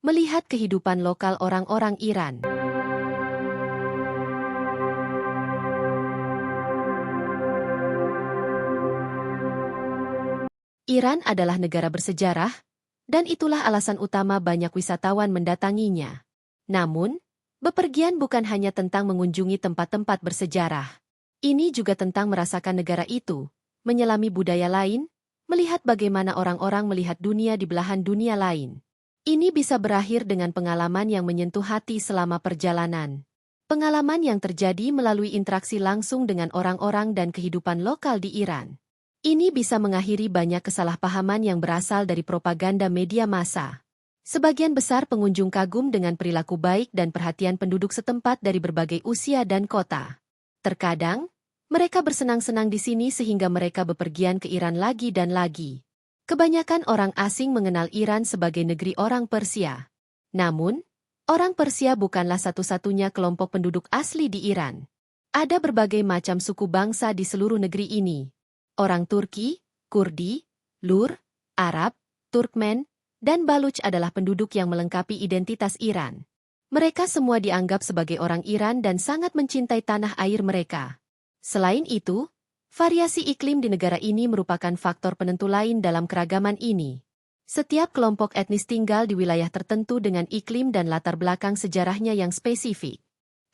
Melihat kehidupan lokal orang-orang Iran. Iran adalah negara bersejarah, dan itulah alasan utama banyak wisatawan mendatanginya. Namun, bepergian bukan hanya tentang mengunjungi tempat-tempat bersejarah. Ini juga tentang merasakan negara itu, menyelami budaya lain, melihat bagaimana orang-orang melihat dunia di belahan dunia lain. Ini bisa berakhir dengan pengalaman yang menyentuh hati selama perjalanan. Pengalaman yang terjadi melalui interaksi langsung dengan orang-orang dan kehidupan lokal di Iran. Ini bisa mengakhiri banyak kesalahpahaman yang berasal dari propaganda media massa. Sebagian besar pengunjung kagum dengan perilaku baik dan perhatian penduduk setempat dari berbagai usia dan kota. Terkadang, mereka bersenang-senang di sini sehingga mereka bepergian ke Iran lagi dan lagi. Kebanyakan orang asing mengenal Iran sebagai negeri orang Persia. Namun, orang Persia bukanlah satu-satunya kelompok penduduk asli di Iran. Ada berbagai macam suku bangsa di seluruh negeri ini. Orang Turki, Kurdi, Lur, Arab, Turkmen, dan Baluch adalah penduduk yang melengkapi identitas Iran. Mereka semua dianggap sebagai orang Iran dan sangat mencintai tanah air mereka. Selain itu, variasi iklim di negara ini merupakan faktor penentu lain dalam keragaman ini. Setiap kelompok etnis tinggal di wilayah tertentu dengan iklim dan latar belakang sejarahnya yang spesifik.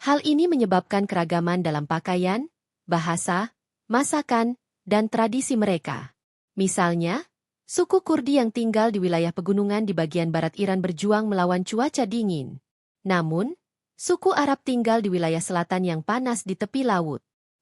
Hal ini menyebabkan keragaman dalam pakaian, bahasa, masakan, dan tradisi mereka. Misalnya, suku Kurdi yang tinggal di wilayah pegunungan di bagian barat Iran berjuang melawan cuaca dingin. Namun, suku Arab tinggal di wilayah selatan yang panas di tepi laut.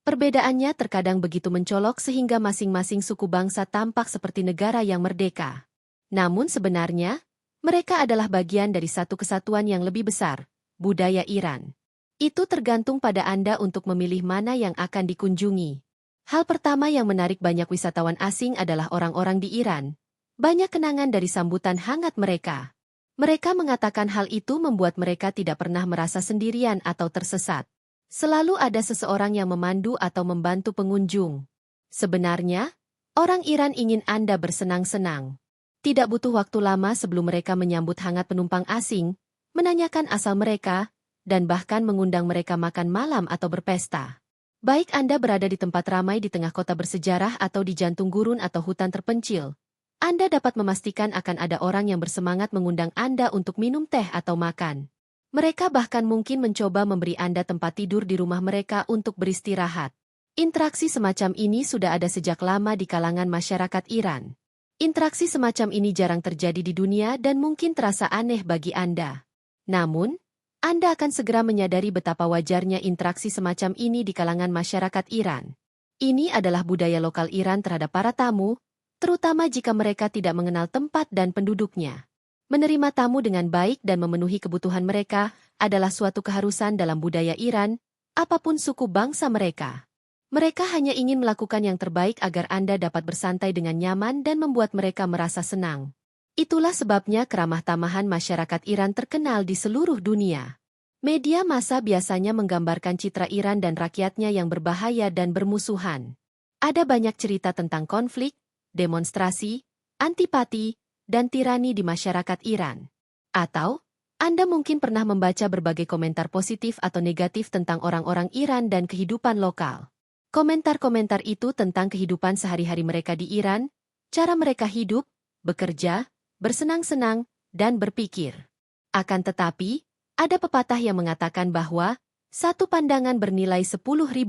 Perbedaannya terkadang begitu mencolok sehingga masing-masing suku bangsa tampak seperti negara yang merdeka. Namun sebenarnya, mereka adalah bagian dari satu kesatuan yang lebih besar, budaya Iran. Itu tergantung pada Anda untuk memilih mana yang akan dikunjungi. Hal pertama yang menarik banyak wisatawan asing adalah orang-orang di Iran. Banyak kenangan dari sambutan hangat mereka. Mereka mengatakan hal itu membuat mereka tidak pernah merasa sendirian atau tersesat. Selalu ada seseorang yang memandu atau membantu pengunjung. Sebenarnya, orang Iran ingin Anda bersenang-senang. Tidak butuh waktu lama sebelum mereka menyambut hangat penumpang asing, menanyakan asal mereka, dan bahkan mengundang mereka makan malam atau berpesta. Baik Anda berada di tempat ramai di tengah kota bersejarah atau di jantung gurun atau hutan terpencil, Anda dapat memastikan akan ada orang yang bersemangat mengundang Anda untuk minum teh atau makan. Mereka bahkan mungkin mencoba memberi Anda tempat tidur di rumah mereka untuk beristirahat. Interaksi semacam ini sudah ada sejak lama di kalangan masyarakat Iran. Interaksi semacam ini jarang terjadi di dunia dan mungkin terasa aneh bagi Anda. Namun, Anda akan segera menyadari betapa wajarnya interaksi semacam ini di kalangan masyarakat Iran. Ini adalah budaya lokal Iran terhadap para tamu, terutama jika mereka tidak mengenal tempat dan penduduknya. Menerima tamu dengan baik dan memenuhi kebutuhan mereka adalah suatu keharusan dalam budaya Iran, apapun suku bangsa mereka. Mereka hanya ingin melakukan yang terbaik agar Anda dapat bersantai dengan nyaman dan membuat mereka merasa senang. Itulah sebabnya keramah tamahan masyarakat Iran terkenal di seluruh dunia. Media massa biasanya menggambarkan citra Iran dan rakyatnya yang berbahaya dan bermusuhan. Ada banyak cerita tentang konflik, demonstrasi, antipati, dan tirani di masyarakat Iran. Atau, Anda mungkin pernah membaca berbagai komentar positif atau negatif tentang orang-orang Iran dan kehidupan lokal. Komentar-komentar itu tentang kehidupan sehari-hari mereka di Iran, cara mereka hidup, bekerja, bersenang-senang, dan berpikir. Akan tetapi, ada pepatah yang mengatakan bahwa satu pandangan bernilai 10.000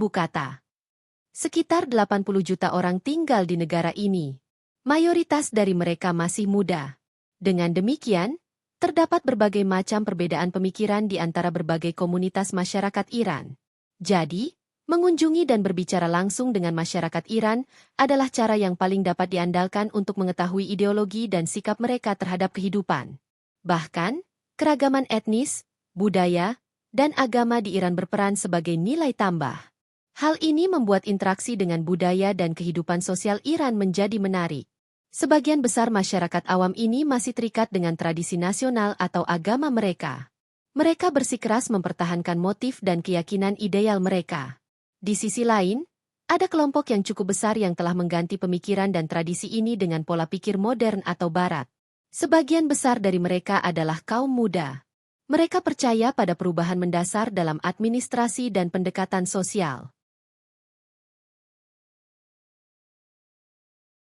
kata. Sekitar 80 juta orang tinggal di negara ini. Mayoritas dari mereka masih muda. Dengan demikian, terdapat berbagai macam perbedaan pemikiran di antara berbagai komunitas masyarakat Iran. Jadi, mengunjungi dan berbicara langsung dengan masyarakat Iran adalah cara yang paling dapat diandalkan untuk mengetahui ideologi dan sikap mereka terhadap kehidupan. Bahkan, keragaman etnis, budaya, dan agama di Iran berperan sebagai nilai tambah. Hal ini membuat interaksi dengan budaya dan kehidupan sosial Iran menjadi menarik. Sebagian besar masyarakat awam ini masih terikat dengan tradisi nasional atau agama mereka. Mereka bersikeras mempertahankan motif dan keyakinan ideal mereka. Di sisi lain, ada kelompok yang cukup besar yang telah mengganti pemikiran dan tradisi ini dengan pola pikir modern atau barat. Sebagian besar dari mereka adalah kaum muda. Mereka percaya pada perubahan mendasar dalam administrasi dan pendekatan sosial.